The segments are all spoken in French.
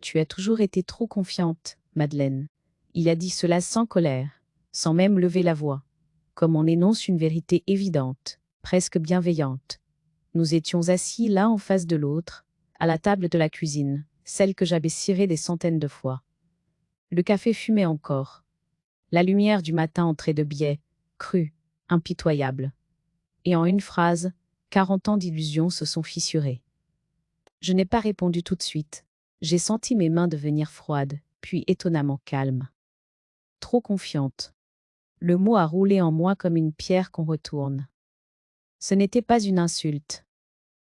Tu as toujours été trop confiante, Madeleine. Il a dit cela sans colère, sans même lever la voix, comme on énonce une vérité évidente, presque bienveillante. Nous étions assis l'un en face de l'autre, à la table de la cuisine, celle que j'avais cirée des centaines de fois. Le café fumait encore. La lumière du matin entrait de biais, crue, impitoyable. Et en une phrase, 40 ans d'illusions se sont fissurés. Je n'ai pas répondu tout de suite. J'ai senti mes mains devenir froides, puis étonnamment calmes. Trop confiante. Le mot a roulé en moi comme une pierre qu'on retourne. Ce n'était pas une insulte.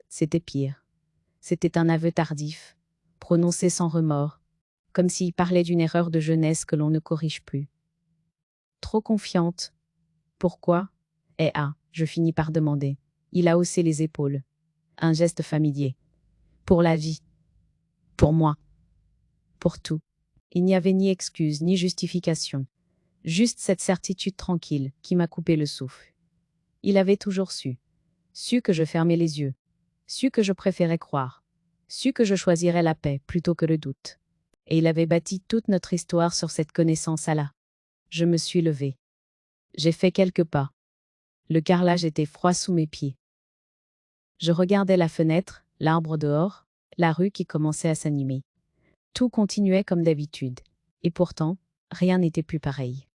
C'était pire. C'était un aveu tardif, prononcé sans remords, comme s'il parlait d'une erreur de jeunesse que l'on ne corrige plus. Trop confiante. Pourquoi? Je finis par demander. Il a haussé les épaules. Un geste familier. Pour la vie. Pour moi. Pour tout. Il n'y avait ni excuse ni justification. Juste cette certitude tranquille qui m'a coupé le souffle. Il avait toujours su. Su que je fermais les yeux. Su que je préférais croire. Su que je choisirais la paix plutôt que le doute. Et il avait bâti toute notre histoire sur cette connaissance-là. Je me suis levée. J'ai fait quelques pas. Le carrelage était froid sous mes pieds. Je regardais la fenêtre, l'arbre dehors, la rue qui commençait à s'animer. Tout continuait comme d'habitude. Et pourtant, rien n'était plus pareil.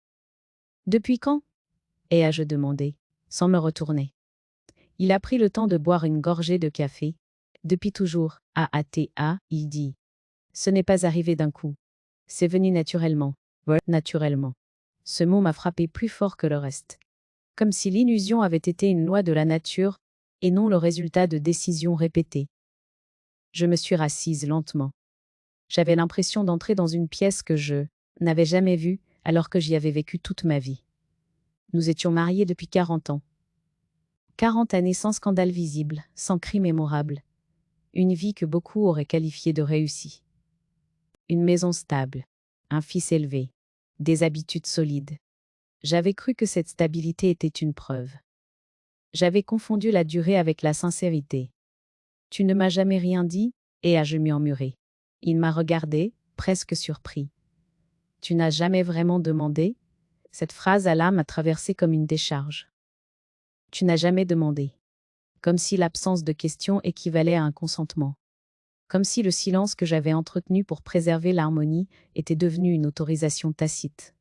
Depuis quand? Ai-je demandé, sans me retourner. Il a pris le temps de boire une gorgée de café. Depuis toujours, il dit. Ce n'est pas arrivé d'un coup. C'est venu naturellement. Naturellement. Ce mot m'a frappé plus fort que le reste. Comme si l'illusion avait été une loi de la nature, et non le résultat de décisions répétées. Je me suis rassise lentement. J'avais l'impression d'entrer dans une pièce que je n'avais jamais vue alors que j'y avais vécu toute ma vie. Nous étions mariés depuis 40 ans. 40 années sans scandale visible, sans cri mémorable. Une vie que beaucoup auraient qualifiée de réussie. Une maison stable, un fils élevé, des habitudes solides. J'avais cru que cette stabilité était une preuve. J'avais confondu la durée avec la sincérité. Tu ne m'as jamais rien dit, ai-je murmuré. Il m'a regardé, presque surpris. Tu n'as jamais vraiment demandé? Cette phrase à l'âme m'a traversé comme une décharge. Tu n'as jamais demandé. Comme si l'absence de question équivalait à un consentement. Comme si le silence que j'avais entretenu pour préserver l'harmonie était devenu une autorisation tacite.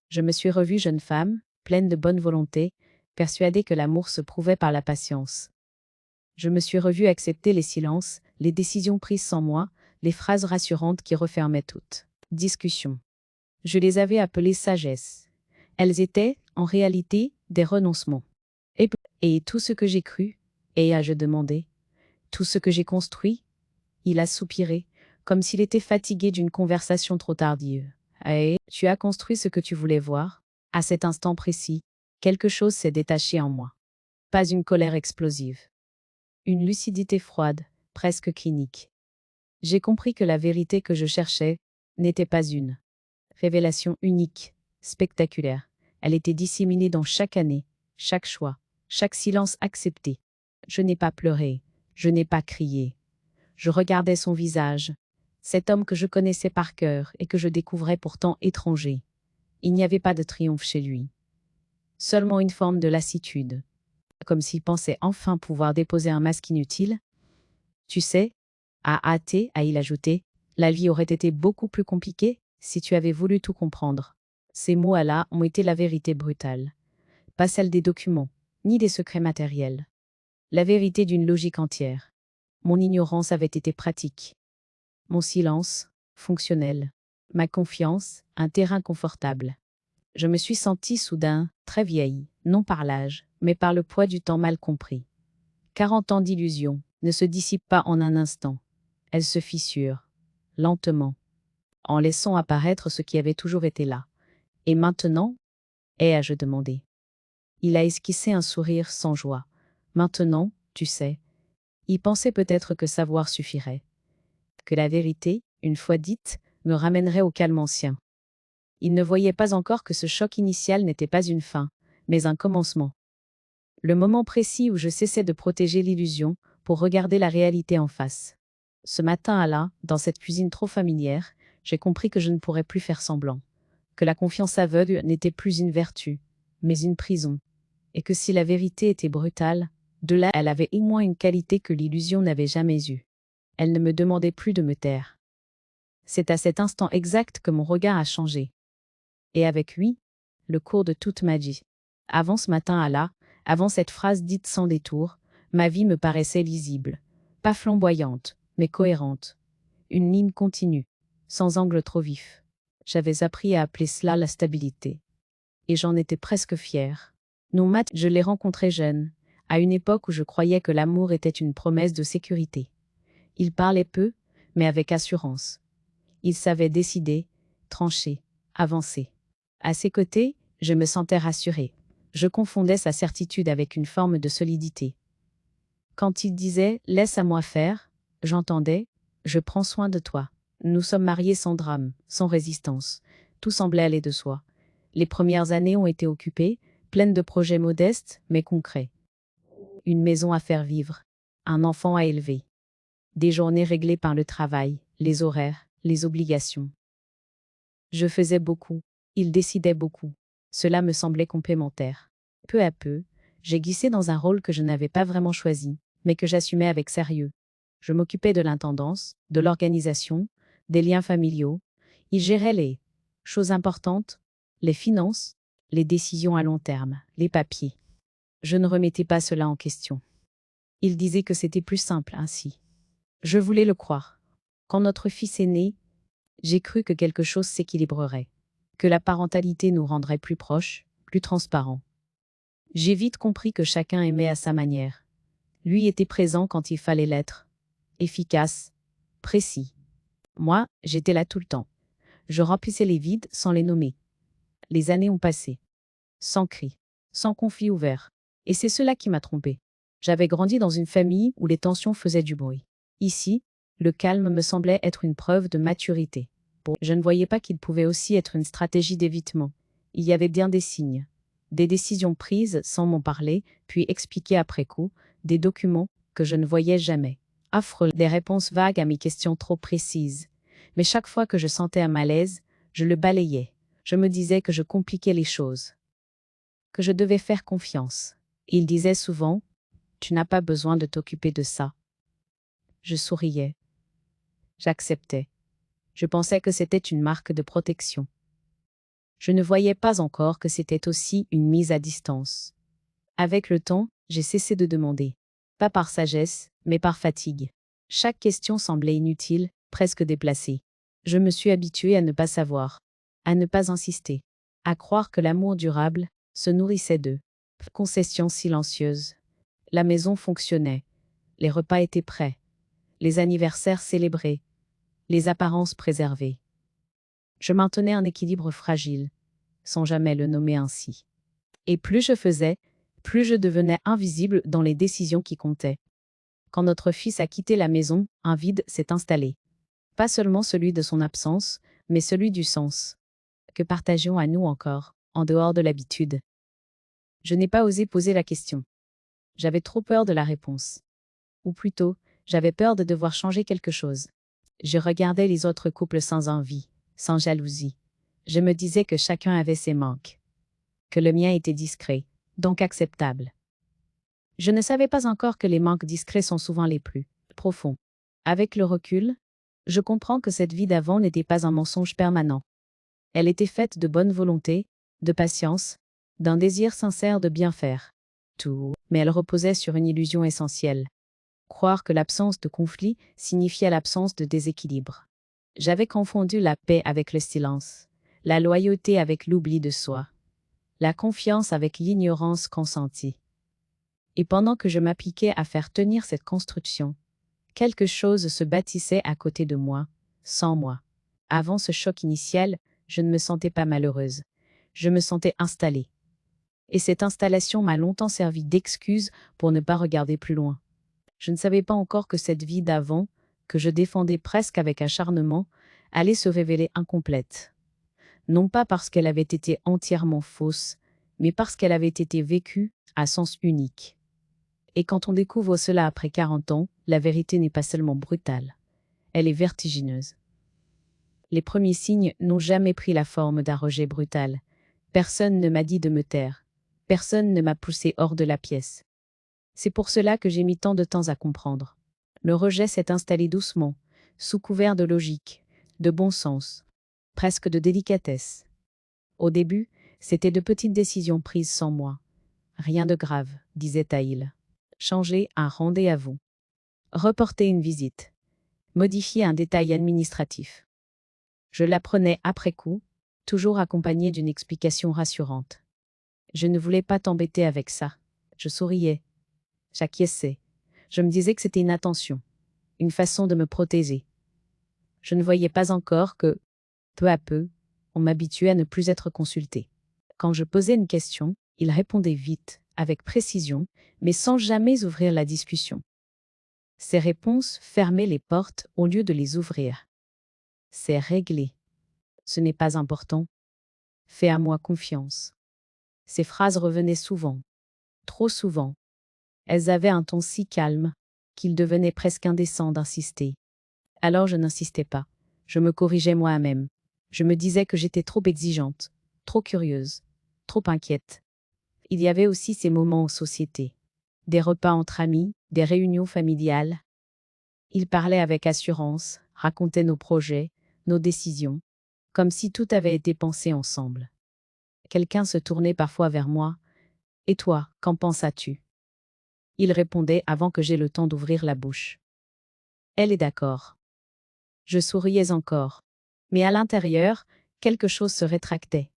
Je me suis revue jeune femme, pleine de bonne volonté, persuadée que l'amour se prouvait par la patience. Je me suis revue accepter les silences, les décisions prises sans moi, les phrases rassurantes qui refermaient toute discussion. Je les avais appelées sagesse. Elles étaient, en réalité, des renoncements. Et tout ce que j'ai cru, ai-je demandé, tout ce que j'ai construit, il a soupiré, comme s'il était fatigué d'une conversation trop tardive. Tu as construit ce que tu voulais voir. À cet instant précis, quelque chose s'est détaché en moi. Pas une colère explosive. Une lucidité froide, presque clinique. J'ai compris que la vérité que je cherchais n'était pas une révélation unique, spectaculaire. Elle était disséminée dans chaque année, chaque choix, chaque silence accepté. Je n'ai pas pleuré, je n'ai pas crié. Je regardais son visage, cet homme que je connaissais par cœur et que je découvrais pourtant étranger. Il n'y avait pas de triomphe chez lui. Seulement une forme de lassitude. Comme s'il pensait enfin pouvoir déposer un masque inutile. Tu sais, a-il ajouté, la vie aurait été beaucoup plus compliquée si tu avais voulu tout comprendre. Ces mots-là ont été la vérité brutale. Pas celle des documents, ni des secrets matériels. La vérité d'une logique entière. Mon ignorance avait été pratique. Mon silence, fonctionnel. Ma confiance, un terrain confortable. Je me suis sentie soudain, très vieille, non par l'âge, mais par le poids du temps mal compris. 40 ans d'illusion ne se dissipent pas en un instant. Elles se fissurent, lentement, en laissant apparaître ce qui avait toujours été là. Et maintenant, ai-je demandé. Il a esquissé un sourire sans joie. Maintenant, tu sais, il pensait peut-être que savoir suffirait. Que la vérité, une fois dite, me ramènerait au calme ancien. Il ne voyait pas encore que ce choc initial n'était pas une fin, mais un commencement. Le moment précis où je cessais de protéger l'illusion pour regarder la réalité en face. Ce matin-là, dans cette cuisine trop familière, j'ai compris que je ne pourrais plus faire semblant, que la confiance aveugle n'était plus une vertu, mais une prison, et que si la vérité était brutale, de là elle avait au moins une qualité que l'illusion n'avait jamais eue. Elle ne me demandait plus de me taire. C'est à cet instant exact que mon regard a changé. Et avec lui, le cours de toute ma vie. Avant ce matin-là, avant cette phrase dite sans détour, ma vie me paraissait lisible. Pas flamboyante, mais cohérente. Une ligne continue, sans angle trop vif. J'avais appris à appeler cela la stabilité. Et j'en étais presque fière. Non, Matt, je l'ai rencontré jeune, à une époque où je croyais que l'amour était une promesse de sécurité. Il parlait peu, mais avec assurance. Il savait décider, trancher, avancer. À ses côtés, je me sentais rassurée. Je confondais sa certitude avec une forme de solidité. Quand il disait « laisse à moi faire », j'entendais « je prends soin de toi ». Nous sommes mariés sans drame, sans résistance. Tout semblait aller de soi. Les premières années ont été occupées, pleines de projets modestes, mais concrets. Une maison à faire vivre, un enfant à élever. Des journées réglées par le travail, les horaires, les obligations. Je faisais beaucoup, il décidait beaucoup. Cela me semblait complémentaire. Peu à peu, j'ai glissé dans un rôle que je n'avais pas vraiment choisi, mais que j'assumais avec sérieux. Je m'occupais de l'intendance, de l'organisation, des liens familiaux. Il gérait les choses importantes, les finances, les décisions à long terme, les papiers. Je ne remettais pas cela en question. Il disait que c'était plus simple ainsi. Je voulais le croire. Quand notre fils est né, j'ai cru que quelque chose s'équilibrerait, que la parentalité nous rendrait plus proches, plus transparents. J'ai vite compris que chacun aimait à sa manière. Lui était présent quand il fallait l'être, efficace, précis. Moi, j'étais là tout le temps. Je remplissais les vides sans les nommer. Les années ont passé. Sans cri, sans conflit ouvert. Et c'est cela qui m'a trompée. J'avais grandi dans une famille où les tensions faisaient du bruit. Ici, le calme me semblait être une preuve de maturité. Je ne voyais pas qu'il pouvait aussi être une stratégie d'évitement. Il y avait bien des signes. Des décisions prises sans m'en parler, puis expliquées après coup, des documents que je ne voyais jamais. Affreux, des réponses vagues à mes questions trop précises. Mais chaque fois que je sentais un malaise, je le balayais. Je me disais que je compliquais les choses, que je devais faire confiance. Il disait souvent « Tu n'as pas besoin de t'occuper de ça ». Je souriais. J'acceptais. Je pensais que c'était une marque de protection. Je ne voyais pas encore que c'était aussi une mise à distance. Avec le temps, j'ai cessé de demander. Pas par sagesse, mais par fatigue. Chaque question semblait inutile, presque déplacée. Je me suis habituée à ne pas savoir, à ne pas insister, à croire que l'amour durable se nourrissait d'eux. Concessions silencieuses. La maison fonctionnait. Les repas étaient prêts. Les anniversaires célébrés. Les apparences préservées. Je maintenais un équilibre fragile, sans jamais le nommer ainsi. Et plus je faisais, plus je devenais invisible dans les décisions qui comptaient. Quand notre fils a quitté la maison, un vide s'est installé. Pas seulement celui de son absence, mais celui du sens. Que partagions à nous encore, en dehors de l'habitude? Je n'ai pas osé poser la question. J'avais trop peur de la réponse. Ou plutôt, j'avais peur de devoir changer quelque chose. Je regardais les autres couples sans envie, sans jalousie. Je me disais que chacun avait ses manques. Que le mien était discret, donc acceptable. Je ne savais pas encore que les manques discrets sont souvent les plus profonds. Avec le recul, je comprends que cette vie d'avant n'était pas un mensonge permanent. Elle était faite de bonne volonté, de patience, d'un désir sincère de bien faire. Tout, mais elle reposait sur une illusion essentielle. Croire que l'absence de conflit signifiait l'absence de déséquilibre. J'avais confondu la paix avec le silence, la loyauté avec l'oubli de soi, la confiance avec l'ignorance consentie. Et pendant que je m'appliquais à faire tenir cette construction, quelque chose se bâtissait à côté de moi, sans moi. Avant ce choc initial, je ne me sentais pas malheureuse. Je me sentais installée. Et cette installation m'a longtemps servi d'excuse pour ne pas regarder plus loin. Je ne savais pas encore que cette vie d'avant, que je défendais presque avec acharnement, allait se révéler incomplète. Non pas parce qu'elle avait été entièrement fausse, mais parce qu'elle avait été vécue à sens unique. Et quand on découvre cela après 40 ans, la vérité n'est pas seulement brutale. Elle est vertigineuse. Les premiers signes n'ont jamais pris la forme d'un rejet brutal. Personne ne m'a dit de me taire. Personne ne m'a poussé hors de la pièce. C'est pour cela que j'ai mis tant de temps à comprendre. Le rejet s'est installé doucement, sous couvert de logique, de bon sens, presque de délicatesse. Au début, c'était de petites décisions prises sans moi. Rien de grave, disait Taïl. Changer un rendez-vous. Reporter une visite. Modifier un détail administratif. Je l'apprenais après coup, toujours accompagné d'une explication rassurante. Je ne voulais pas t'embêter avec ça. Je souriais. J'acquiesçais. Je me disais que c'était une attention, une façon de me protéger. Je ne voyais pas encore que, peu à peu, on m'habituait à ne plus être consulté. Quand je posais une question, il répondait vite, avec précision, mais sans jamais ouvrir la discussion. Ses réponses fermaient les portes au lieu de les ouvrir. C'est réglé. Ce n'est pas important. Fais à moi confiance. Ces phrases revenaient souvent, trop souvent. Elles avaient un ton si calme qu'il devenait presque indécent d'insister. Alors je n'insistais pas. Je me corrigeais moi-même. Je me disais que j'étais trop exigeante, trop curieuse, trop inquiète. Il y avait aussi ces moments en société. Des repas entre amis, des réunions familiales. Il parlait avec assurance, racontait nos projets, nos décisions, comme si tout avait été pensé ensemble. Quelqu'un se tournait parfois vers moi. « Et toi, qu'en penses-tu » Il répondait avant que j'aie le temps d'ouvrir la bouche. « Elle est d'accord. » Je souriais encore. Mais à l'intérieur, quelque chose se rétractait.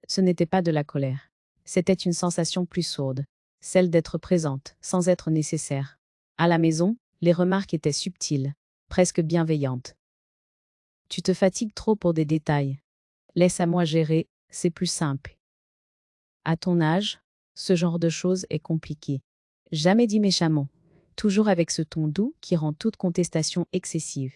Ce n'était pas de la colère. C'était une sensation plus sourde, celle d'être présente, sans être nécessaire. À la maison, les remarques étaient subtiles, presque bienveillantes. « Tu te fatigues trop pour des détails. Laisse à moi gérer, c'est plus simple. » À ton âge, ce genre de choses est compliqué. Jamais dit méchamment, toujours avec ce ton doux qui rend toute contestation excessive.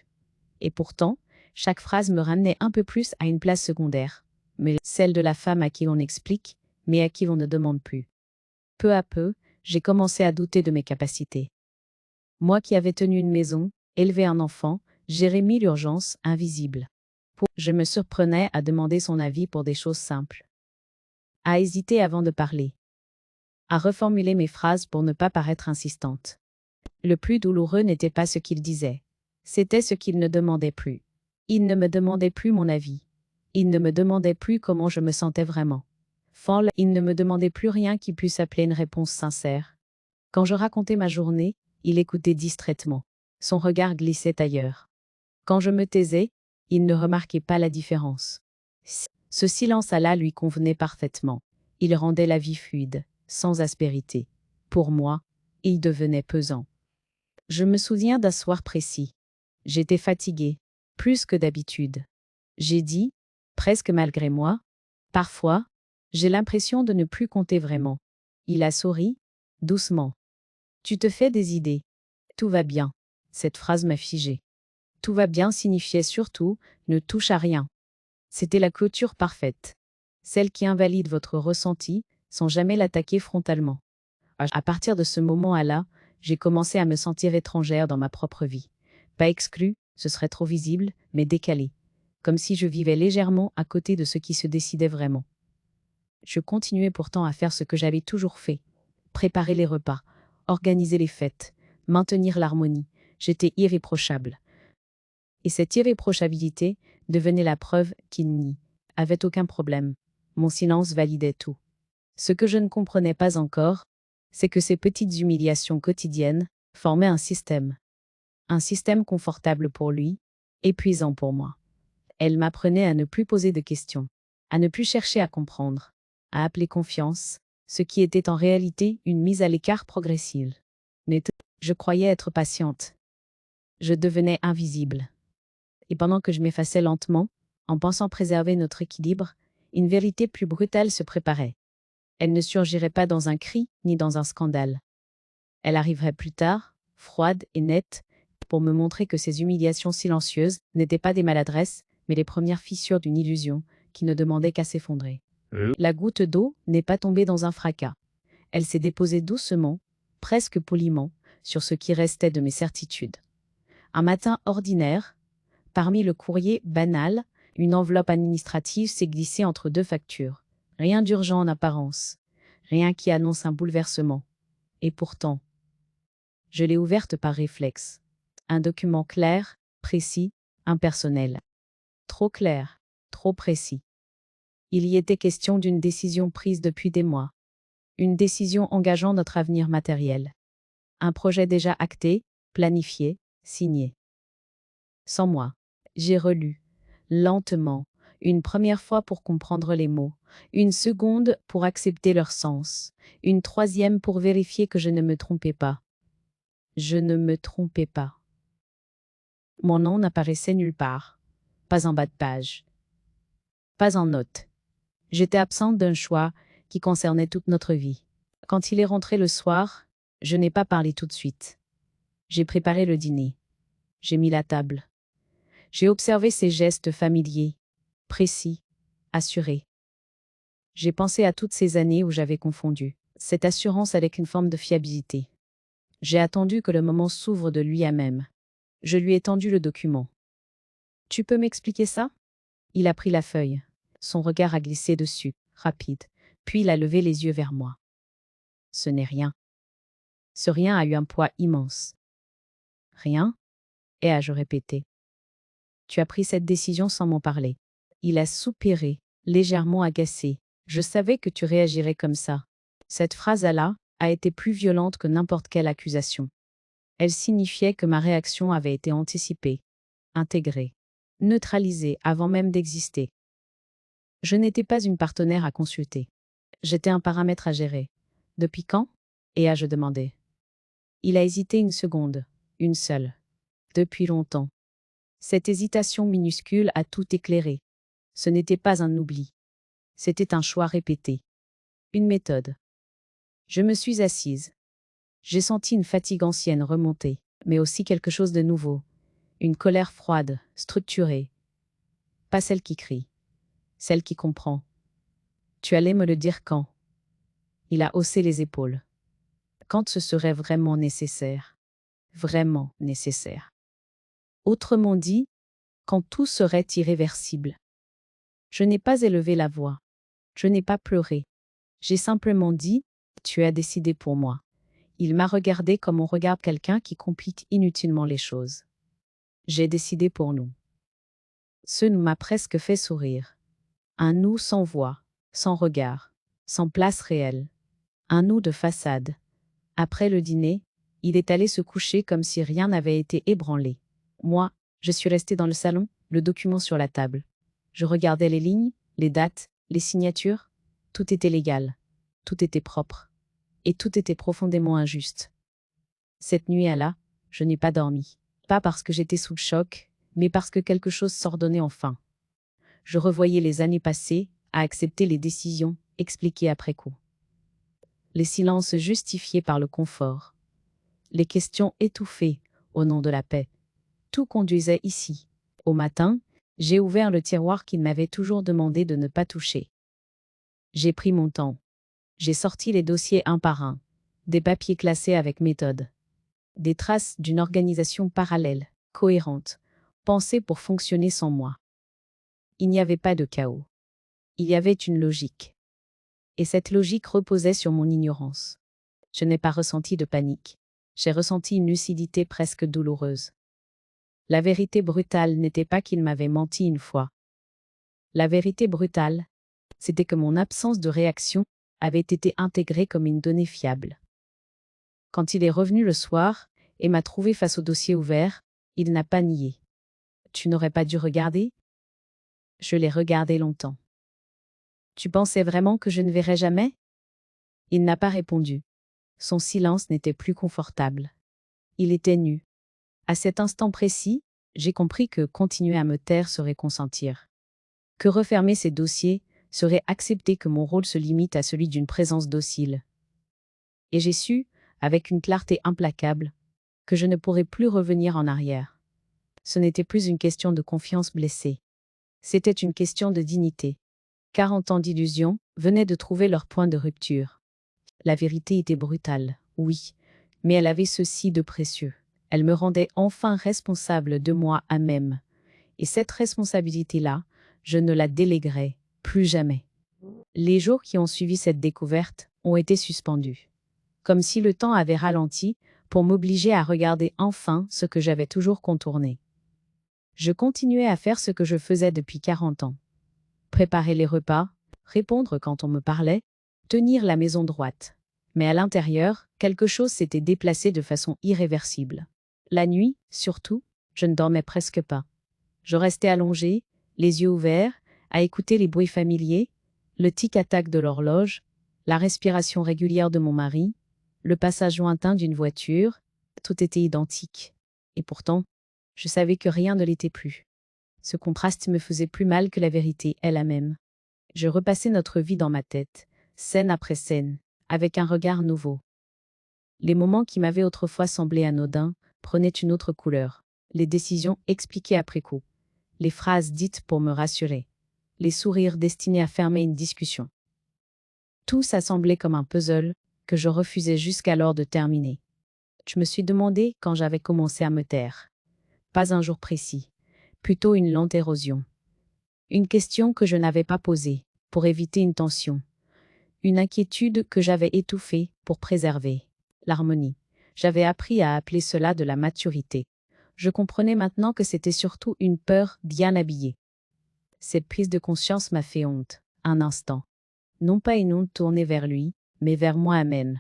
Et pourtant, chaque phrase me ramenait un peu plus à une place secondaire, mais celle de la femme à qui on explique, mais à qui on ne demande plus. Peu à peu, j'ai commencé à douter de mes capacités. Moi qui avais tenu une maison, élevé un enfant, géré 1000 urgences invisibles. Je me surprenais à demander son avis pour des choses simples. À hésiter avant de parler. À reformuler mes phrases pour ne pas paraître insistante. Le plus douloureux n'était pas ce qu'il disait. C'était ce qu'il ne demandait plus. Il ne me demandait plus mon avis. Il ne me demandait plus comment je me sentais vraiment. Folle, il ne me demandait plus rien qui puisse appeler une réponse sincère. Quand je racontais ma journée, il écoutait distraitement. Son regard glissait ailleurs. Quand je me taisais, il ne remarquait pas la différence. Ce silence-là lui convenait parfaitement. Il rendait la vie fluide, sans aspérité. Pour moi, il devenait pesant. Je me souviens d'un soir précis. J'étais fatiguée, plus que d'habitude. J'ai dit, presque malgré moi, « Parfois, j'ai l'impression de ne plus compter vraiment. » Il a souri, doucement. « Tu te fais des idées. Tout va bien. » Cette phrase m'a figée. Tout va bien signifiait surtout, ne touche à rien. C'était la clôture parfaite. Celle qui invalide votre ressenti, sans jamais l'attaquer frontalement. À partir de ce moment-là, j'ai commencé à me sentir étrangère dans ma propre vie. Pas exclue, ce serait trop visible, mais décalée. Comme si je vivais légèrement à côté de ce qui se décidait vraiment. Je continuais pourtant à faire ce que j'avais toujours fait. Préparer les repas, organiser les fêtes, maintenir l'harmonie. J'étais irréprochable. Et cette irréprochabilité devenait la preuve qu'il n'y avait aucun problème. Mon silence validait tout. Ce que je ne comprenais pas encore, c'est que ces petites humiliations quotidiennes formaient un système. Un système confortable pour lui, épuisant pour moi. Elle m'apprenait à ne plus poser de questions, à ne plus chercher à comprendre, à appeler confiance, ce qui était en réalité une mise à l'écart progressive. Mais je croyais être patiente. Je devenais invisible. Et pendant que je m'effaçais lentement, en pensant préserver notre équilibre, une vérité plus brutale se préparait. Elle ne surgirait pas dans un cri ni dans un scandale. Elle arriverait plus tard, froide et nette, pour me montrer que ces humiliations silencieuses n'étaient pas des maladresses, mais les premières fissures d'une illusion qui ne demandait qu'à s'effondrer. La goutte d'eau n'est pas tombée dans un fracas. Elle s'est déposée doucement, presque poliment, sur ce qui restait de mes certitudes. Un matin ordinaire, Parmi le courrier banal, une enveloppe administrative s'est glissée entre deux factures. Rien d'urgent en apparence, rien qui annonce un bouleversement. Et pourtant, je l'ai ouverte par réflexe. Un document clair, précis, impersonnel. Trop clair, trop précis. Il y était question d'une décision prise depuis des mois. Une décision engageant notre avenir matériel. Un projet déjà acté, planifié, signé. Sans moi. J'ai relu, lentement, une première fois pour comprendre les mots, une seconde pour accepter leur sens, une troisième pour vérifier que je ne me trompais pas. Je ne me trompais pas. Mon nom n'apparaissait nulle part. Pas en bas de page. Pas en note. J'étais absente d'un choix qui concernait toute notre vie. Quand il est rentré le soir, je n'ai pas parlé tout de suite. J'ai préparé le dîner. J'ai mis la table. J'ai observé ses gestes familiers, précis, assurés. J'ai pensé à toutes ces années où j'avais confondu cette assurance avec une forme de fiabilité. J'ai attendu que le moment s'ouvre de lui-même. Je lui ai tendu le document. Tu peux m'expliquer ça? Il a pris la feuille. Son regard a glissé dessus, rapide, puis il a levé les yeux vers moi. Ce n'est rien. Ce rien a eu un poids immense. Rien? Ai-je répété. Tu as pris cette décision sans m'en parler. Il a soupiré, légèrement agacé. Je savais que tu réagirais comme ça. Cette phrase-là a été plus violente que n'importe quelle accusation. Elle signifiait que ma réaction avait été anticipée, intégrée, neutralisée avant même d'exister. Je n'étais pas une partenaire à consulter. J'étais un paramètre à gérer. Depuis quand? Ai-je demandé. Il a hésité une seconde, une seule. Depuis longtemps. Cette hésitation minuscule a tout éclairé. Ce n'était pas un oubli. C'était un choix répété. Une méthode. Je me suis assise. J'ai senti une fatigue ancienne remonter, mais aussi quelque chose de nouveau. Une colère froide, structurée. Pas celle qui crie. Celle qui comprend. Tu allais me le dire quand? Il a haussé les épaules. Quand ce serait vraiment nécessaire. Vraiment nécessaire. Autrement dit, quand tout serait irréversible. Je n'ai pas élevé la voix. Je n'ai pas pleuré. J'ai simplement dit, tu as décidé pour moi. Il m'a regardé comme on regarde quelqu'un qui complique inutilement les choses. J'ai décidé pour nous. Ce nous m'a presque fait sourire. Un nous sans voix, sans regard, sans place réelle. Un nous de façade. Après le dîner, il est allé se coucher comme si rien n'avait été ébranlé. Moi, je suis restée dans le salon, le document sur la table. Je regardais les lignes, les dates, les signatures. Tout était légal. Tout était propre. Et tout était profondément injuste. Cette nuit-là, je n'ai pas dormi. Pas parce que j'étais sous le choc, mais parce que quelque chose s'ordonnait enfin. Je revoyais les années passées, à accepter les décisions, expliquées après coup. Les silences justifiés par le confort. Les questions étouffées, au nom de la paix. Tout conduisait ici. Au matin, j'ai ouvert le tiroir qu'il m'avait toujours demandé de ne pas toucher. J'ai pris mon temps. J'ai sorti les dossiers un par un. Des papiers classés avec méthode. Des traces d'une organisation parallèle, cohérente, pensée pour fonctionner sans moi. Il n'y avait pas de chaos. Il y avait une logique. Et cette logique reposait sur mon ignorance. Je n'ai pas ressenti de panique. J'ai ressenti une lucidité presque douloureuse. La vérité brutale n'était pas qu'il m'avait menti une fois. La vérité brutale, c'était que mon absence de réaction avait été intégrée comme une donnée fiable. Quand il est revenu le soir et m'a trouvé face au dossier ouvert, il n'a pas nié. Tu n'aurais pas dû regarder? Je l'ai regardé longtemps. Tu pensais vraiment que je ne verrais jamais? Il n'a pas répondu. Son silence n'était plus confortable. Il était nu. À cet instant précis, j'ai compris que continuer à me taire serait consentir. Que refermer ces dossiers serait accepter que mon rôle se limite à celui d'une présence docile. Et j'ai su, avec une clarté implacable, que je ne pourrais plus revenir en arrière. Ce n'était plus une question de confiance blessée. C'était une question de dignité. 40 ans d'illusion venaient de trouver leur point de rupture. La vérité était brutale, oui, mais elle avait ceci de précieux. Elle me rendait enfin responsable de moi à même, Et cette responsabilité-là, je ne la déléguerai plus jamais. Les jours qui ont suivi cette découverte ont été suspendus. Comme si le temps avait ralenti pour m'obliger à regarder enfin ce que j'avais toujours contourné. Je continuais à faire ce que je faisais depuis 40 ans. Préparer les repas, répondre quand on me parlait, tenir la maison droite. Mais à l'intérieur, quelque chose s'était déplacé de façon irréversible. La nuit, surtout, je ne dormais presque pas. Je restais allongée, les yeux ouverts, à écouter les bruits familiers, le tic-tac de l'horloge, la respiration régulière de mon mari, le passage lointain d'une voiture, tout était identique. Et pourtant, je savais que rien ne l'était plus. Ce contraste me faisait plus mal que la vérité elle-même. Je repassais notre vie dans ma tête, scène après scène, avec un regard nouveau. Les moments qui m'avaient autrefois semblé anodins prenaient une autre couleur. Les décisions expliquées après coup. Les phrases dites pour me rassurer. Les sourires destinés à fermer une discussion. Tout s'assemblait comme un puzzle que je refusais jusqu'alors de terminer. Je me suis demandé quand j'avais commencé à me taire. Pas un jour précis, plutôt une lente érosion. Une question que je n'avais pas posée, pour éviter une tension. Une inquiétude que j'avais étouffée pour préserver l'harmonie. J'avais appris à appeler cela de la maturité. Je comprenais maintenant que c'était surtout une peur bien habillée. Cette prise de conscience m'a fait honte, un instant. Non pas une honte tournée vers lui, mais vers moi-même.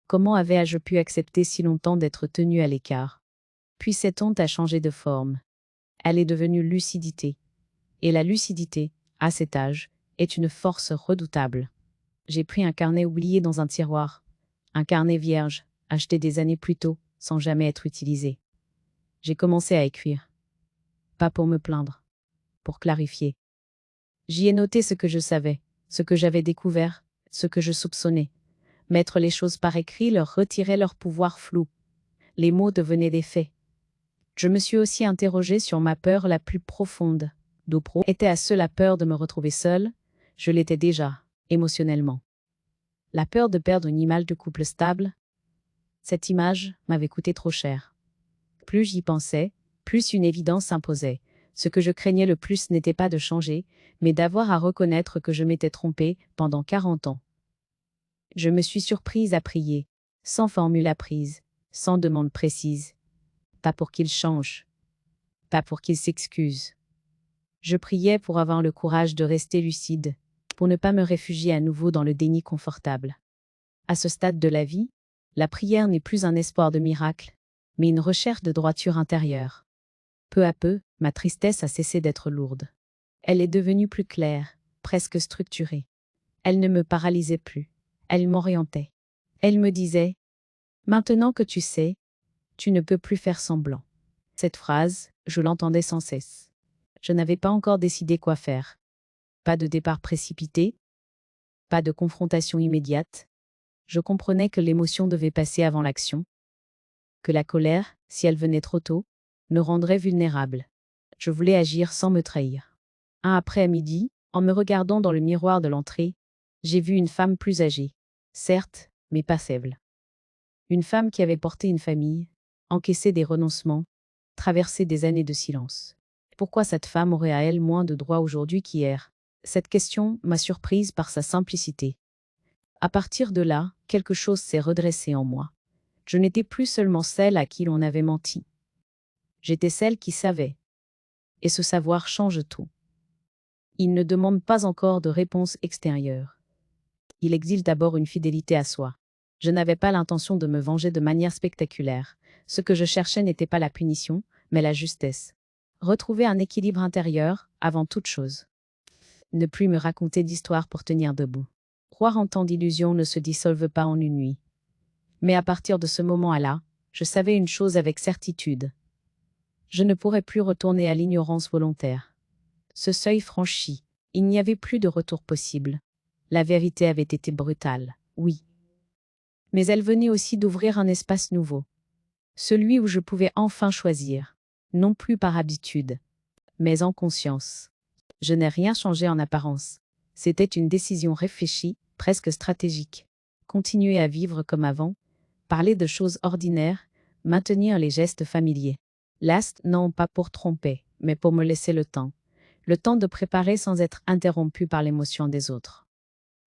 Comment avais-je pu accepter si longtemps d'être tenue à l'écart? Puis cette honte a changé de forme. Elle est devenue lucidité. Et la lucidité, à cet âge, est une force redoutable. J'ai pris un carnet oublié dans un tiroir. Un carnet vierge, acheté des années plus tôt, sans jamais être utilisé. J'ai commencé à écrire. Pas pour me plaindre. Pour clarifier. J'y ai noté ce que je savais, ce que j'avais découvert, ce que je soupçonnais. Mettre les choses par écrit leur retirait leur pouvoir flou. Les mots devenaient des faits. Je me suis aussi interrogée sur ma peur la plus profonde. Dopro était à ceux la peur de me retrouver seule, je l'étais déjà, émotionnellement. La peur de perdre une image de couple stable, cette image m'avait coûté trop cher. Plus j'y pensais, plus une évidence s'imposait. Ce que je craignais le plus n'était pas de changer, mais d'avoir à reconnaître que je m'étais trompée pendant 40 ans. Je me suis surprise à prier, sans formule apprise, sans demande précise. Pas pour qu'il change, pas pour qu'il s'excuse. Je priais pour avoir le courage de rester lucide, pour ne pas me réfugier à nouveau dans le déni confortable. À ce stade de la vie, la prière n'est plus un espoir de miracle, mais une recherche de droiture intérieure. Peu à peu, ma tristesse a cessé d'être lourde. Elle est devenue plus claire, presque structurée. Elle ne me paralysait plus. Elle m'orientait. Elle me disait « Maintenant que tu sais, tu ne peux plus faire semblant ». Cette phrase, je l'entendais sans cesse. Je n'avais pas encore décidé quoi faire. Pas de départ précipité, pas de confrontation immédiate. Je comprenais que l'émotion devait passer avant l'action, que la colère, si elle venait trop tôt, me rendrait vulnérable. Je voulais agir sans me trahir. Un après-midi, en me regardant dans le miroir de l'entrée, j'ai vu une femme plus âgée, certes, mais pas faible. Une femme qui avait porté une famille, encaissé des renoncements, traversé des années de silence. Pourquoi cette femme aurait à elle moins de droits aujourd'hui qu'hier? Cette question m'a surprise par sa simplicité. À partir de là, quelque chose s'est redressé en moi. Je n'étais plus seulement celle à qui l'on avait menti. J'étais celle qui savait. Et ce savoir change tout. Il ne demande pas encore de réponse extérieure. Il exige d'abord une fidélité à soi. Je n'avais pas l'intention de me venger de manière spectaculaire. Ce que je cherchais n'était pas la punition, mais la justesse. Retrouver un équilibre intérieur, avant toute chose. Ne plus me raconter d'histoires pour tenir debout. Croire en tant d'illusions ne se dissolvent pas en une nuit. Mais à partir de ce moment-là, je savais une chose avec certitude. Je ne pourrais plus retourner à l'ignorance volontaire. Ce seuil franchi, il n'y avait plus de retour possible. La vérité avait été brutale, oui. Mais elle venait aussi d'ouvrir un espace nouveau. Celui où je pouvais enfin choisir, non plus par habitude, mais en conscience. Je n'ai rien changé en apparence. C'était une décision réfléchie, presque stratégique. Continuer à vivre comme avant, parler de choses ordinaires, maintenir les gestes familiers. Last, non pas pour tromper, mais pour me laisser le temps de préparer sans être interrompu par l'émotion des autres.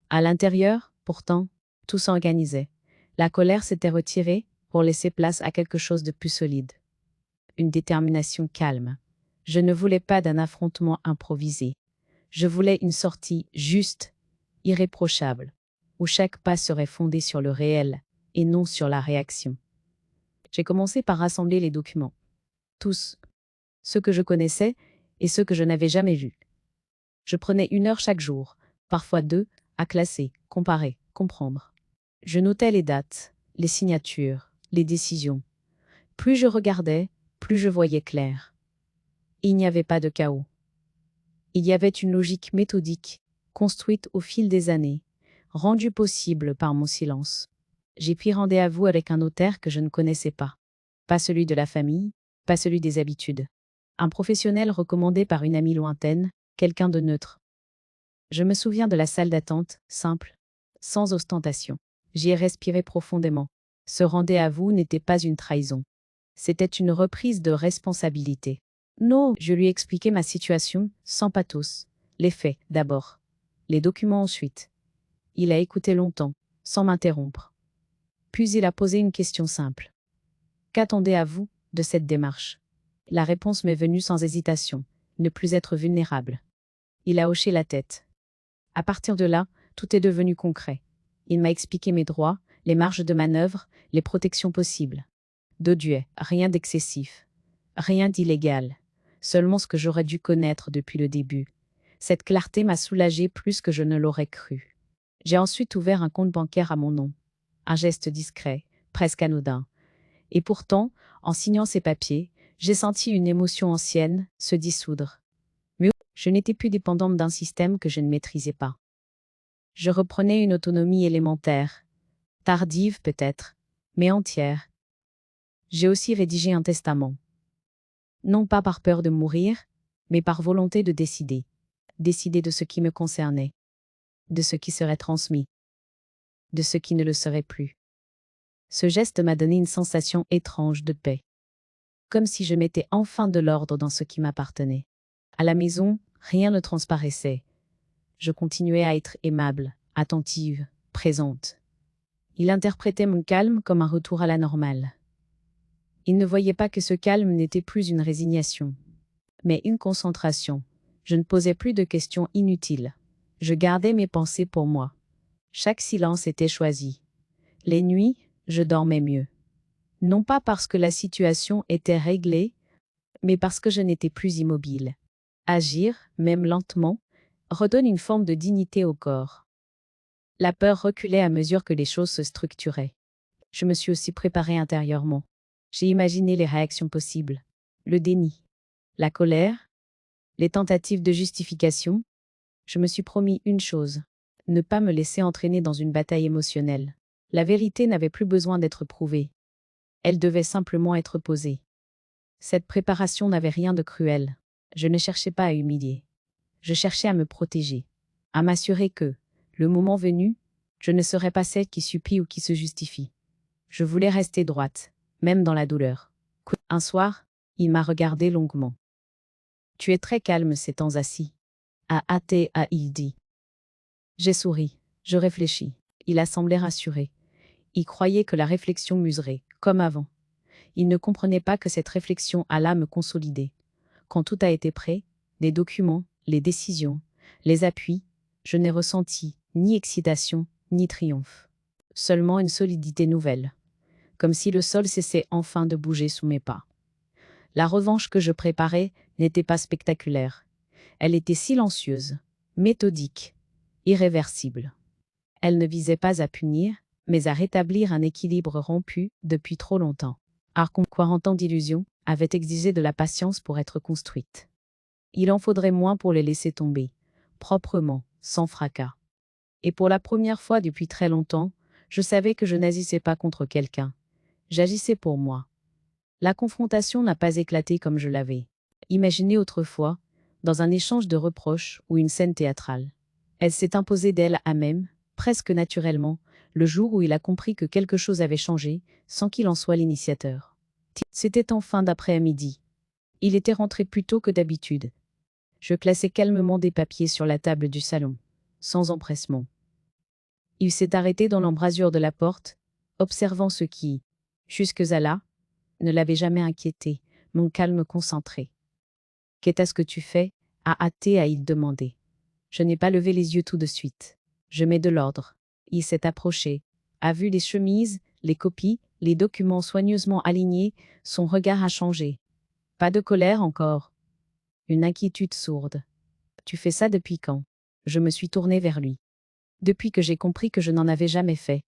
À l'intérieur, pourtant, tout s'organisait. La colère s'était retirée pour laisser place à quelque chose de plus solide. Une détermination calme. Je ne voulais pas d'un affrontement improvisé. Je voulais une sortie juste, irréprochable, où chaque pas serait fondé sur le réel et non sur la réaction. J'ai commencé par rassembler les documents. Tous. Ceux que je connaissais et ceux que je n'avais jamais vus. Je prenais 1 heure chaque jour, parfois 2, à classer, comparer, comprendre. Je notais les dates, les signatures, les décisions. Plus je regardais, plus je voyais clair. Il n'y avait pas de chaos. Il y avait une logique méthodique, construite au fil des années, rendue possible par mon silence. J'ai pris rendez-vous avec un notaire que je ne connaissais pas. Pas celui de la famille, pas celui des habitudes. Un professionnel recommandé par une amie lointaine, quelqu'un de neutre. Je me souviens de la salle d'attente, simple, sans ostentation. J'y ai respiré profondément. Ce rendez-vous n'était pas une trahison. C'était une reprise de responsabilité. Non, je lui ai expliqué ma situation, sans pathos. Les faits, d'abord. Les documents ensuite. Il a écouté longtemps, sans m'interrompre. Puis il a posé une question simple. Qu'attendez-vous de cette démarche? La réponse m'est venue sans hésitation. Ne plus être vulnérable. Il a hoché la tête. À partir de là, tout est devenu concret. Il m'a expliqué mes droits, les marges de manœuvre, les protections possibles. De Dieu, rien d'excessif. Rien d'illégal. Seulement ce que j'aurais dû connaître depuis le début. Cette clarté m'a soulagée plus que je ne l'aurais cru. J'ai ensuite ouvert un compte bancaire à mon nom. Un geste discret, presque anodin. Et pourtant, en signant ces papiers, j'ai senti une émotion ancienne se dissoudre. Mais je n'étais plus dépendante d'un système que je ne maîtrisais pas. Je reprenais une autonomie élémentaire. Tardive peut-être, mais entière. J'ai aussi rédigé un testament. Non pas par peur de mourir, mais par volonté de décider. Décider de ce qui me concernait. De ce qui serait transmis. De ce qui ne le serait plus. Ce geste m'a donné une sensation étrange de paix. Comme si je mettais enfin de l'ordre dans ce qui m'appartenait. À la maison, rien ne transparaissait. Je continuais à être aimable, attentive, présente. Il interprétait mon calme comme un retour à la normale. Il ne voyait pas que ce calme n'était plus une résignation, mais une concentration. Je ne posais plus de questions inutiles. Je gardais mes pensées pour moi. Chaque silence était choisi. Les nuits, je dormais mieux. Non pas parce que la situation était réglée, mais parce que je n'étais plus immobile. Agir, même lentement, redonne une forme de dignité au corps. La peur reculait à mesure que les choses se structuraient. Je me suis aussi préparée intérieurement. J'ai imaginé les réactions possibles. Le déni, la colère, les tentatives de justification. Je me suis promis une chose, ne pas me laisser entraîner dans une bataille émotionnelle. La vérité n'avait plus besoin d'être prouvée. Elle devait simplement être posée. Cette préparation n'avait rien de cruel. Je ne cherchais pas à humilier. Je cherchais à me protéger, à m'assurer que, le moment venu, je ne serais pas celle qui supplie ou qui se justifie. Je voulais rester droite, même dans la douleur. Un soir, il m'a regardé longuement. « Tu es très calme ces temps assis. » A-il dit. J'ai souri, je réfléchis. Il a semblé rassuré. Il croyait que la réflexion m'userait, comme avant. Il ne comprenait pas que cette réflexion allât me consolider. Quand tout a été prêt, les documents, les décisions, les appuis, je n'ai ressenti ni excitation, ni triomphe. Seulement une solidité nouvelle. Comme si le sol cessait enfin de bouger sous mes pas. La revanche que je préparais n'était pas spectaculaire. Elle était silencieuse, méthodique, irréversible. Elle ne visait pas à punir, mais à rétablir un équilibre rompu depuis trop longtemps. 40 ans d'illusion avaient exigé de la patience pour être construite. Il en faudrait moins pour les laisser tomber, proprement, sans fracas. Et pour la première fois depuis très longtemps, je savais que je n'agissais pas contre quelqu'un. J'agissais pour moi. La confrontation n'a pas éclaté comme je l'avais imaginé autrefois, dans un échange de reproches ou une scène théâtrale. Elle s'est imposée d'elle à même, presque naturellement, le jour où il a compris que quelque chose avait changé, sans qu'il en soit l'initiateur. C'était en fin d'après-midi. Il était rentré plus tôt que d'habitude. Je classais calmement des papiers sur la table du salon, sans empressement. Il s'est arrêté dans l'embrasure de la porte, observant ce qui, jusque-là là, ne l'avait jamais inquiété, mon calme concentré. « Qu'est-ce que tu fais » a-t-il demandé. Je n'ai pas levé les yeux tout de suite. Je mets de l'ordre. Il s'est approché, a vu les chemises, les copies, les documents soigneusement alignés, son regard a changé. Pas de colère encore. Une inquiétude sourde. Tu fais ça depuis quand ? Je me suis tournée vers lui. Depuis que j'ai compris que je n'en avais jamais fait.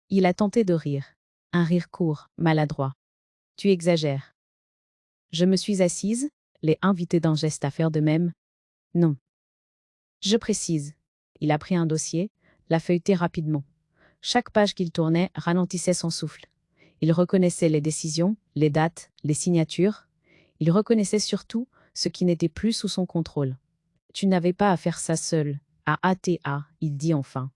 Il a tenté de rire. Un rire court, maladroit. Tu exagères. Je me suis assise, l'ai invité d'un geste à faire de même. Non. Je précise. Il a pris un dossier, l'a feuilleté rapidement. Chaque page qu'il tournait ralentissait son souffle. Il reconnaissait les décisions, les dates, les signatures. Il reconnaissait surtout ce qui n'était plus sous son contrôle. Tu n'avais pas à faire ça seul. Il dit enfin.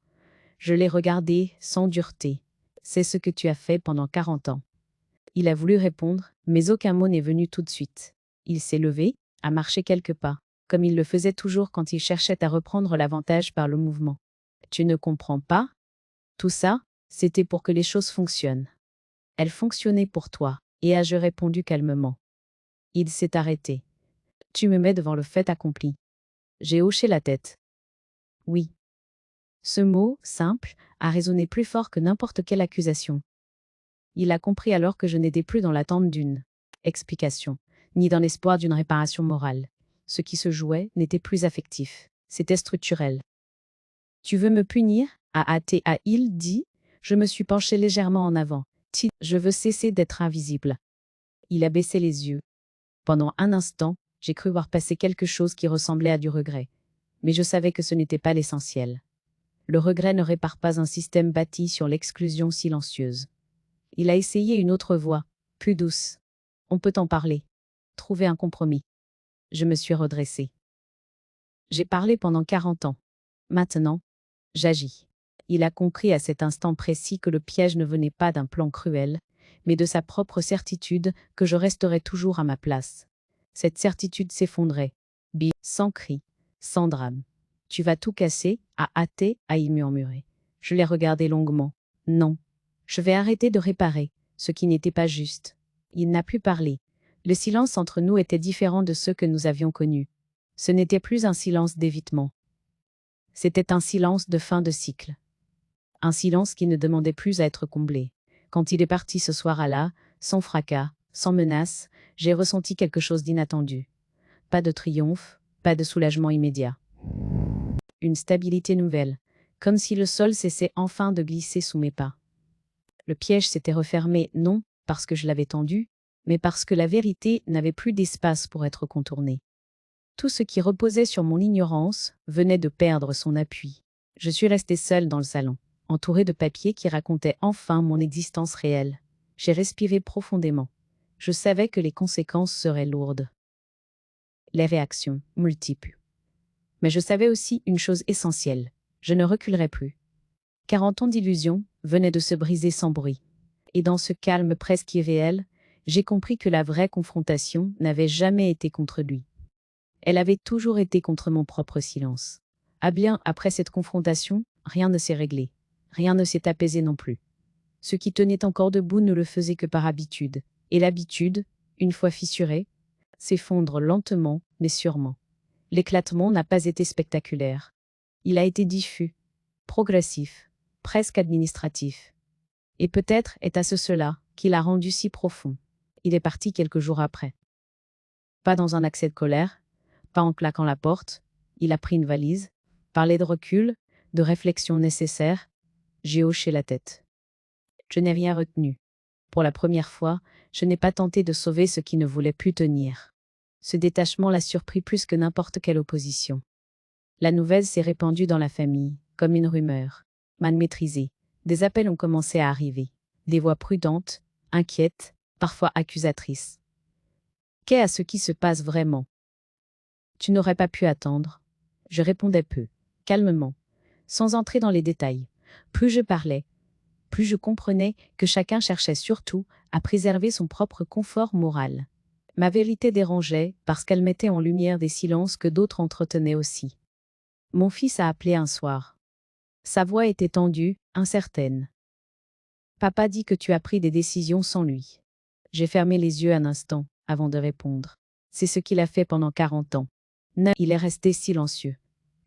Je l'ai regardé sans dureté. C'est ce que tu as fait pendant 40 ans. Il a voulu répondre, mais aucun mot n'est venu tout de suite. Il s'est levé, a marché quelques pas, comme il le faisait toujours quand il cherchait à reprendre l'avantage par le mouvement. Tu ne comprends pas ? Tout ça, c'était pour que les choses fonctionnent. Elles fonctionnaient pour toi, et ai-je répondu calmement. Il s'est arrêté. Tu me mets devant le fait accompli. J'ai hoché la tête. Oui. Ce mot, simple, a résonné plus fort que n'importe quelle accusation. Il a compris alors que je n'étais plus dans l'attente d'une explication, ni dans l'espoir d'une réparation morale. Ce qui se jouait n'était plus affectif, c'était structurel. Tu veux me punir ? A-t-il dit. Je me suis penché légèrement en avant. Je veux cesser d'être invisible. Il a baissé les yeux. Pendant un instant, j'ai cru voir passer quelque chose qui ressemblait à du regret. Mais je savais que ce n'était pas l'essentiel. Le regret ne répare pas un système bâti sur l'exclusion silencieuse. Il a essayé une autre voie, plus douce. On peut en parler. Trouver un compromis. Je me suis redressée. J'ai parlé pendant 40 ans. Maintenant, j'agis. Il a compris à cet instant précis que le piège ne venait pas d'un plan cruel, mais de sa propre certitude que je resterais toujours à ma place. Cette certitude s'effondrait. Sans cri, sans drame. Tu vas tout casser, a-t-il murmuré. Je l'ai regardé longuement. Non. Je vais arrêter de réparer, ce qui n'était pas juste. Il n'a plus parlé. Le silence entre nous était différent de ceux que nous avions connus. Ce n'était plus un silence d'évitement. C'était un silence de fin de cycle. Un silence qui ne demandait plus à être comblé. Quand il est parti ce soir-là, sans fracas, sans menace, j'ai ressenti quelque chose d'inattendu. Pas de triomphe, pas de soulagement immédiat. Une stabilité nouvelle, comme si le sol cessait enfin de glisser sous mes pas. Le piège s'était refermé, non parce que je l'avais tendu, mais parce que la vérité n'avait plus d'espace pour être contournée. Tout ce qui reposait sur mon ignorance venait de perdre son appui. Je suis restée seule dans le salon, entourée de papiers qui racontaient enfin mon existence réelle. J'ai respiré profondément. Je savais que les conséquences seraient lourdes. Les réactions, multiples. Mais je savais aussi une chose essentielle. Je ne reculerai plus. 40 ans d'illusion venaient de se briser sans bruit. Et dans ce calme presque irréel, j'ai compris que la vraie confrontation n'avait jamais été contre lui. Elle avait toujours été contre mon propre silence. Bien, après cette confrontation, rien ne s'est réglé. Rien ne s'est apaisé non plus. Ce qui tenait encore debout ne le faisait que par habitude. Et l'habitude, une fois fissurée, s'effondre lentement, mais sûrement. L'éclatement n'a pas été spectaculaire. Il a été diffus, progressif, presque administratif. Et peut-être est-ce cela qui l'a rendu si profond. Il est parti quelques jours après. Pas dans un accès de colère, pas en claquant la porte, il a pris une valise, parlé de recul, de réflexion nécessaire. J'ai hoché la tête. Je n'ai rien retenu. Pour la première fois, je n'ai pas tenté de sauver ce qui ne voulait plus tenir. Ce détachement l'a surpris plus que n'importe quelle opposition. La nouvelle s'est répandue dans la famille, comme une rumeur, mal maîtrisée. Des appels ont commencé à arriver. Des voix prudentes, inquiètes, parfois accusatrices. Qu'est ce qui se passe vraiment ? Tu n'aurais pas pu attendre. Je répondais peu, calmement, sans entrer dans les détails. Plus je parlais, plus je comprenais que chacun cherchait surtout à préserver son propre confort moral. Ma vérité dérangeait parce qu'elle mettait en lumière des silences que d'autres entretenaient aussi. Mon fils a appelé un soir. Sa voix était tendue, incertaine. Papa dit que tu as pris des décisions sans lui. J'ai fermé les yeux un instant, avant de répondre. C'est ce qu'il a fait pendant 40 ans. Il est resté silencieux.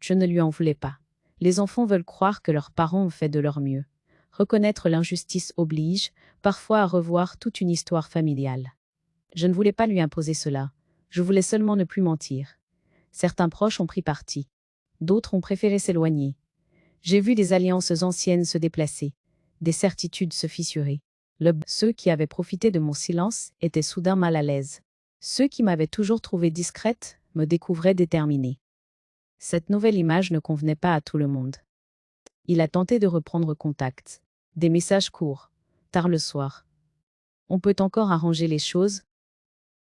Je ne lui en voulais pas. Les enfants veulent croire que leurs parents ont fait de leur mieux. Reconnaître l'injustice oblige, parfois à revoir toute une histoire familiale. Je ne voulais pas lui imposer cela. Je voulais seulement ne plus mentir. Certains proches ont pris parti. D'autres ont préféré s'éloigner. J'ai vu des alliances anciennes se déplacer, des certitudes se fissurer. Ceux qui avaient profité de mon silence étaient soudain mal à l'aise. Ceux qui m'avaient toujours trouvée discrète me découvraient déterminée. Cette nouvelle image ne convenait pas à tout le monde. Il a tenté de reprendre contact. Des messages courts, tard le soir. On peut encore arranger les choses.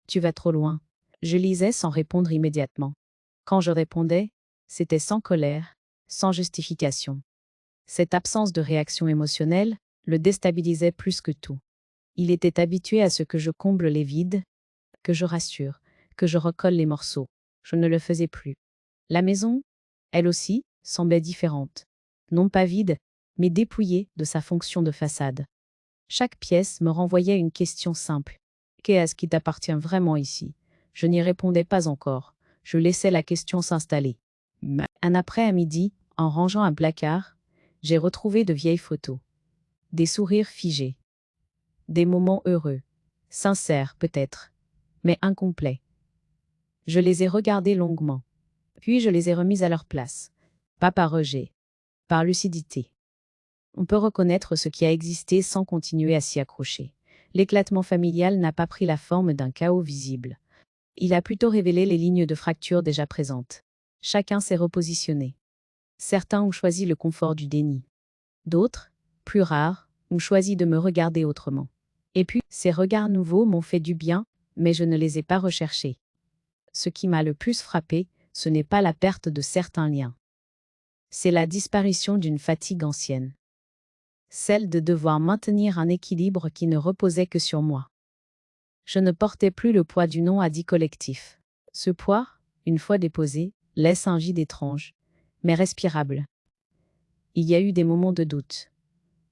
Tu vas trop loin. Je lisais sans répondre immédiatement. Quand je répondais, c'était sans colère, sans justification. Cette absence de réaction émotionnelle le déstabilisait plus que tout. Il était habitué à ce que je comble les vides, que je rassure, que je recolle les morceaux. Je ne le faisais plus. La maison, elle aussi, semblait différente. Non pas vide, mais dépouillée de sa fonction de façade. Chaque pièce me renvoyait une question simple. Qu'est-ce qui t'appartient vraiment ici? Je n'y répondais pas encore. Je laissais la question s'installer. Un après-midi, en rangeant un placard, j'ai retrouvé de vieilles photos. Des sourires figés. Des moments heureux. Sincères peut-être, mais incomplets. Je les ai regardés longuement. Puis je les ai remises à leur place. Pas par rejet, par lucidité. On peut reconnaître ce qui a existé sans continuer à s'y accrocher. L'éclatement familial n'a pas pris la forme d'un chaos visible. Il a plutôt révélé les lignes de fracture déjà présentes. Chacun s'est repositionné. Certains ont choisi le confort du déni. D'autres, plus rares, ont choisi de me regarder autrement. Et puis, ces regards nouveaux m'ont fait du bien, mais je ne les ai pas recherchés. Ce qui m'a le plus frappé, ce n'est pas la perte de certains liens. C'est la disparition d'une fatigue ancienne. Celle de devoir maintenir un équilibre qui ne reposait que sur moi. Je ne portais plus le poids du non-dit collectif. Ce poids, une fois déposé, laisse un vide étrange, mais respirable. Il y a eu des moments de doute.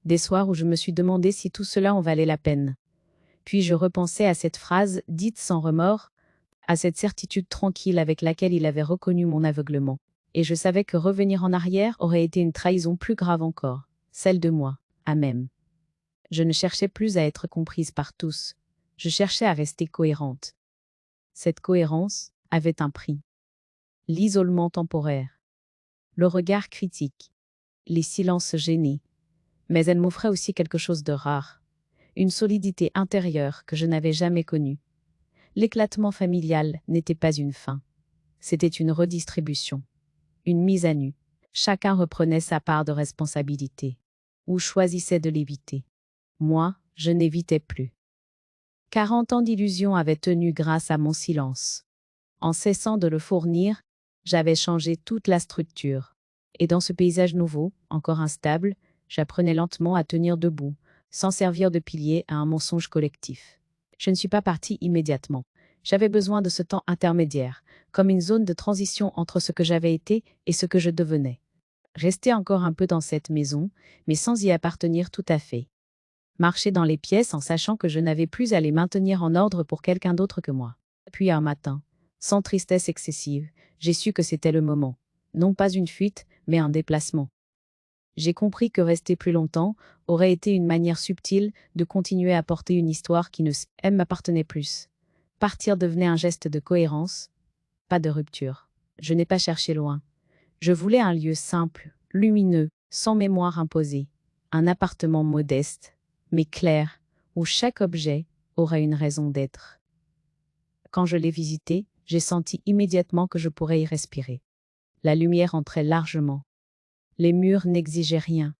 Des soirs où je me suis demandé si tout cela en valait la peine. Puis je repensais à cette phrase dite sans remords, à cette certitude tranquille avec laquelle il avait reconnu mon aveuglement. Et je savais que revenir en arrière aurait été une trahison plus grave encore, celle de moi, à même. Je ne cherchais plus à être comprise par tous. Je cherchais à rester cohérente. Cette cohérence avait un prix. L'isolement temporaire. Le regard critique. Les silences gênés. Mais elle m'offrait aussi quelque chose de rare. Une solidité intérieure que je n'avais jamais connue. L'éclatement familial n'était pas une fin. C'était une redistribution. Une mise à nu. Chacun reprenait sa part de responsabilité. Ou choisissait de l'éviter. Moi, je n'évitais plus. 40 ans d'illusion avaient tenu grâce à mon silence. En cessant de le fournir, j'avais changé toute la structure. Et dans ce paysage nouveau, encore instable, j'apprenais lentement à tenir debout, sans servir de pilier à un mensonge collectif. Je ne suis pas partie immédiatement. J'avais besoin de ce temps intermédiaire, comme une zone de transition entre ce que j'avais été et ce que je devenais. Rester encore un peu dans cette maison, mais sans y appartenir tout à fait. Marcher dans les pièces en sachant que je n'avais plus à les maintenir en ordre pour quelqu'un d'autre que moi. Puis un matin, sans tristesse excessive, j'ai su que c'était le moment. Non pas une fuite, mais un déplacement. J'ai compris que rester plus longtemps aurait été une manière subtile de continuer à porter une histoire qui ne m'appartenait plus. Partir devenait un geste de cohérence, pas de rupture. Je n'ai pas cherché loin. Je voulais un lieu simple, lumineux, sans mémoire imposée. Un appartement modeste, mais clair, où chaque objet aurait une raison d'être. Quand je l'ai visité, j'ai senti immédiatement que je pourrais y respirer. La lumière entrait largement. Les murs n'exigeaient rien.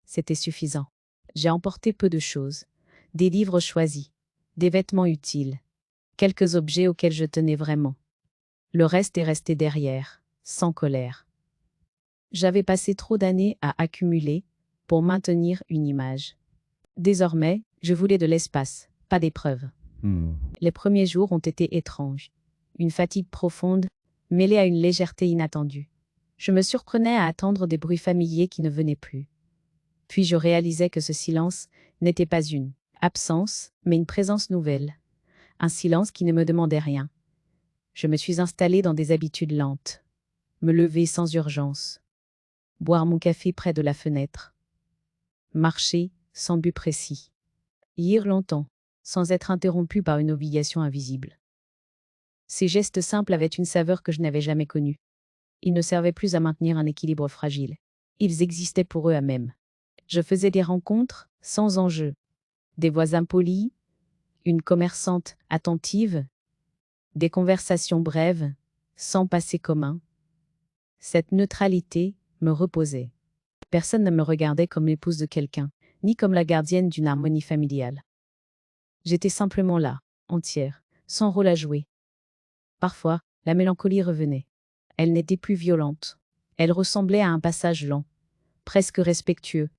C'était suffisant. J'ai emporté peu de choses. Des livres choisis, des vêtements utiles, quelques objets auxquels je tenais vraiment. Le reste est resté derrière, sans colère. J'avais passé trop d'années à accumuler pour maintenir une image. Désormais, je voulais de l'espace, pas des preuves. Les premiers jours ont été étranges. Une fatigue profonde, mêlée à une légèreté inattendue. Je me surprenais à attendre des bruits familiers qui ne venaient plus. Puis je réalisais que ce silence n'était pas une absence, mais une présence nouvelle. Un silence qui ne me demandait rien. Je me suis installée dans des habitudes lentes. Me lever sans urgence. Boire mon café près de la fenêtre. Marcher sans but précis. Lire longtemps, sans être interrompu par une obligation invisible. Ces gestes simples avaient une saveur que je n'avais jamais connue. Ils ne servaient plus à maintenir un équilibre fragile. Ils existaient pour eux-mêmes. Je faisais des rencontres sans enjeu. Des voisins polis, une commerçante attentive, des conversations brèves, sans passé commun. Cette neutralité me reposait. Personne ne me regardait comme l'épouse de quelqu'un, ni comme la gardienne d'une harmonie familiale. J'étais simplement là, entière, sans rôle à jouer. Parfois, la mélancolie revenait. Elle n'était plus violente. Elle ressemblait à un passage lent, presque respectueux.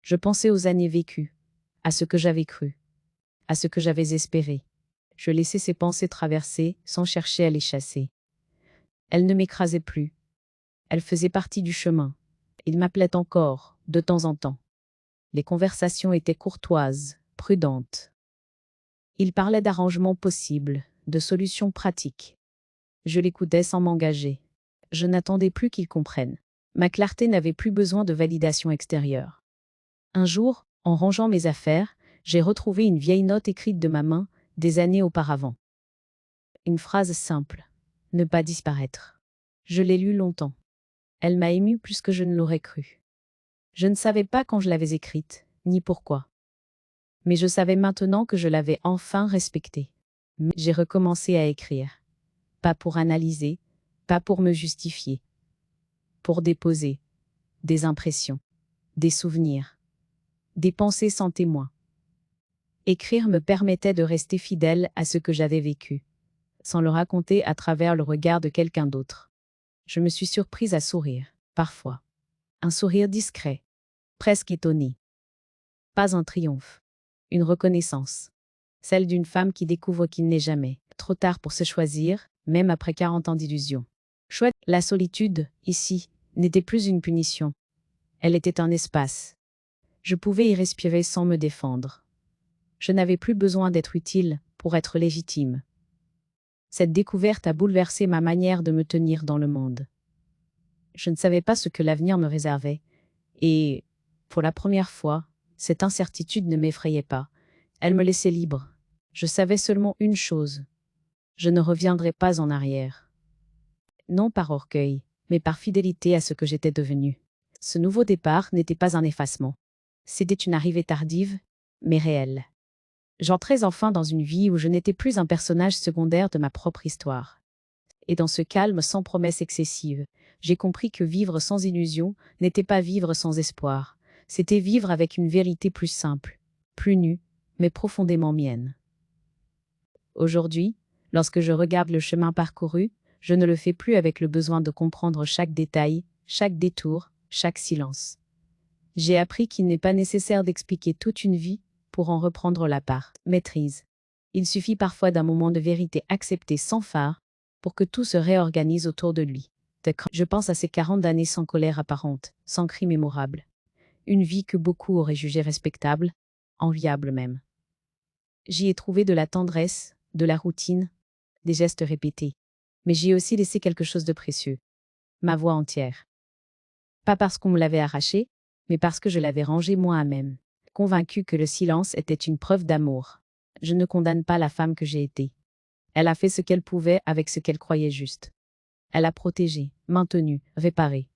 Je pensais aux années vécues, à ce que j'avais cru, à ce que j'avais espéré. Je laissais ces pensées traverser sans chercher à les chasser. Elles ne m'écrasaient plus. Elles faisaient partie du chemin. Ils m'appelaient encore, de temps en temps. Les conversations étaient courtoises, prudentes. Ils parlaient d'arrangements possibles, de solutions pratiques. Je l'écoutais sans m'engager. Je n'attendais plus qu'ils comprennent. Ma clarté n'avait plus besoin de validation extérieure. Un jour, en rangeant mes affaires, j'ai retrouvé une vieille note écrite de ma main, des années auparavant. Une phrase simple. Ne pas disparaître. Je l'ai lue longtemps. Elle m'a émue plus que je ne l'aurais cru. Je ne savais pas quand je l'avais écrite, ni pourquoi. Mais je savais maintenant que je l'avais enfin respectée. J'ai recommencé à écrire. Pas pour analyser, pas pour me justifier. Pour déposer des impressions, des souvenirs, des pensées sans témoin. Écrire me permettait de rester fidèle à ce que j'avais vécu, sans le raconter à travers le regard de quelqu'un d'autre. Je me suis surprise à sourire, parfois. Un sourire discret, presque étonné. Pas un triomphe, une reconnaissance. Celle d'une femme qui découvre qu'il n'est jamais trop tard pour se choisir, même après 40 ans d'illusion. Chouette, la solitude, ici, n'était plus une punition. Elle était un espace. Je pouvais y respirer sans me défendre. Je n'avais plus besoin d'être utile pour être légitime. Cette découverte a bouleversé ma manière de me tenir dans le monde. Je ne savais pas ce que l'avenir me réservait, et, pour la première fois, cette incertitude ne m'effrayait pas. Elle me laissait libre. Je savais seulement une chose. Je ne reviendrai pas en arrière. Non par orgueil, mais par fidélité à ce que j'étais devenue. Ce nouveau départ n'était pas un effacement. C'était une arrivée tardive, mais réelle. J'entrais enfin dans une vie où je n'étais plus un personnage secondaire de ma propre histoire. Et dans ce calme sans promesse excessive, j'ai compris que vivre sans illusion n'était pas vivre sans espoir. C'était vivre avec une vérité plus simple, plus nue, mais profondément mienne. Aujourd'hui, lorsque je regarde le chemin parcouru, je ne le fais plus avec le besoin de comprendre chaque détail, chaque détour, chaque silence. J'ai appris qu'il n'est pas nécessaire d'expliquer toute une vie pour en reprendre la part. Maîtrise. Il suffit parfois d'un moment de vérité accepté sans phare pour que tout se réorganise autour de lui. Je pense à ces 40 années sans colère apparente, sans cri mémorable. Une vie que beaucoup auraient jugée respectable, enviable même. J'y ai trouvé de la tendresse, de la routine, des gestes répétés. Mais j'y ai aussi laissé quelque chose de précieux. Ma voix entière. Pas parce qu'on me l'avait arrachée, mais parce que je l'avais rangée moi-même, convaincue que le silence était une preuve d'amour. Je ne condamne pas la femme que j'ai été. Elle a fait ce qu'elle pouvait avec ce qu'elle croyait juste. Elle a protégé, maintenu, réparé.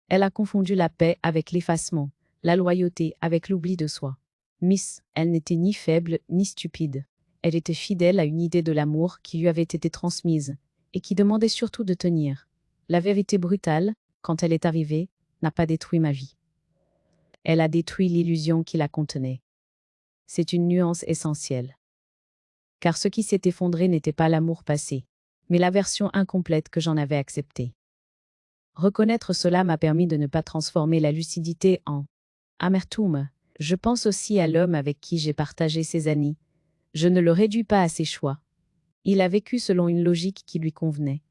Elle a confondu la paix avec l'effacement, la loyauté avec l'oubli de soi. Miss, elle n'était ni faible ni stupide. Elle était fidèle à une idée de l'amour qui lui avait été transmise, et qui demandait surtout de tenir. La vérité brutale, quand elle est arrivée, n'a pas détruit ma vie. Elle a détruit l'illusion qui la contenait. C'est une nuance essentielle. Car ce qui s'est effondré n'était pas l'amour passé, mais la version incomplète que j'en avais acceptée. Reconnaître cela m'a permis de ne pas transformer la lucidité en amertume. Je pense aussi à l'homme avec qui j'ai partagé ces années, Je ne le réduis pas à ses choix. Il a vécu selon une logique qui lui convenait,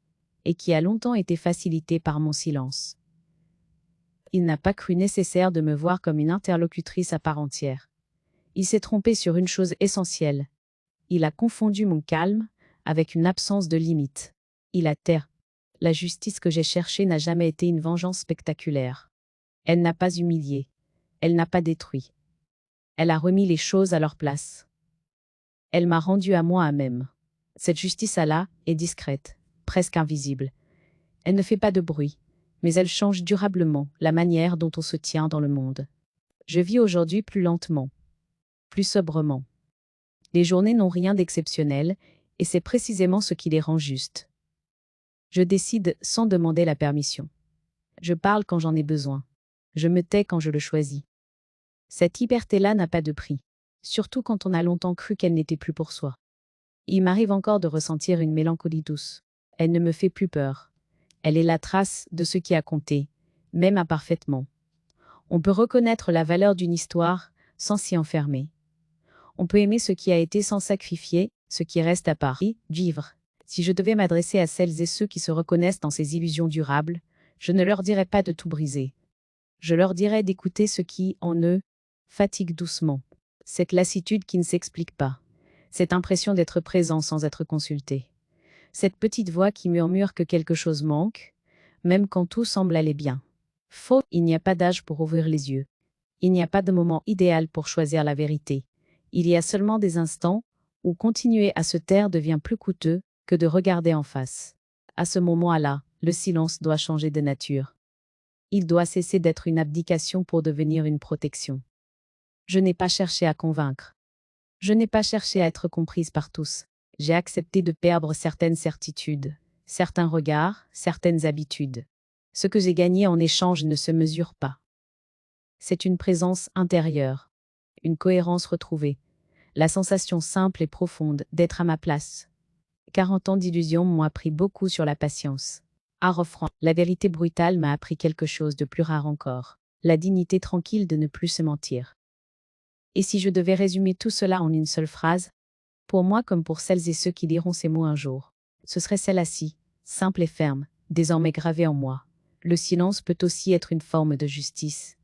et qui a longtemps été facilitée par mon silence. Il n'a pas cru nécessaire de me voir comme une interlocutrice à part entière. Il s'est trompé sur une chose essentielle. Il a confondu mon calme avec une absence de limite. Il a taire. La justice que j'ai cherchée n'a jamais été une vengeance spectaculaire. Elle n'a pas humilié. Elle n'a pas détruit. Elle a remis les choses à leur place. Elle m'a rendu à moi à même. Cette justice-là est discrète, presque invisible. Elle ne fait pas de bruit, mais elle change durablement la manière dont on se tient dans le monde. Je vis aujourd'hui plus lentement, plus sobrement. Les journées n'ont rien d'exceptionnel, et c'est précisément ce qui les rend justes. Je décide sans demander la permission. Je parle quand j'en ai besoin. Je me tais quand je le choisis. Cette liberté-là n'a pas de prix, surtout quand on a longtemps cru qu'elle n'était plus pour soi. Il m'arrive encore de ressentir une mélancolie douce. Elle ne me fait plus peur. Elle est la trace de ce qui a compté, même imparfaitement. On peut reconnaître la valeur d'une histoire sans s'y enfermer. On peut aimer ce qui a été sans sacrifier, ce qui reste à part. Vivre. Si je devais m'adresser à celles et ceux qui se reconnaissent dans ces illusions durables, je ne leur dirais pas de tout briser. Je leur dirais d'écouter ce qui, en eux, fatigue doucement. Cette lassitude qui ne s'explique pas. Cette impression d'être présent sans être consulté. Cette petite voix qui murmure que quelque chose manque, même quand tout semble aller bien. Faux, il n'y a pas d'âge pour ouvrir les yeux. Il n'y a pas de moment idéal pour choisir la vérité. Il y a seulement des instants où continuer à se taire devient plus coûteux que de regarder en face. À ce moment-là, le silence doit changer de nature. Il doit cesser d'être une abdication pour devenir une protection. Je n'ai pas cherché à convaincre. Je n'ai pas cherché à être comprise par tous. J'ai accepté de perdre certaines certitudes, certains regards, certaines habitudes. Ce que j'ai gagné en échange ne se mesure pas. C'est une présence intérieure, une cohérence retrouvée, la sensation simple et profonde d'être à ma place. 40 ans d'illusion m'ont appris beaucoup sur la patience. À refrain, la vérité brutale m'a appris quelque chose de plus rare encore, la dignité tranquille de ne plus se mentir. Et si je devais résumer tout cela en une seule phrase, pour moi comme pour celles et ceux qui liront ces mots un jour, ce serait celle-ci, simple et ferme, désormais gravée en moi. Le silence peut aussi être une forme de justice.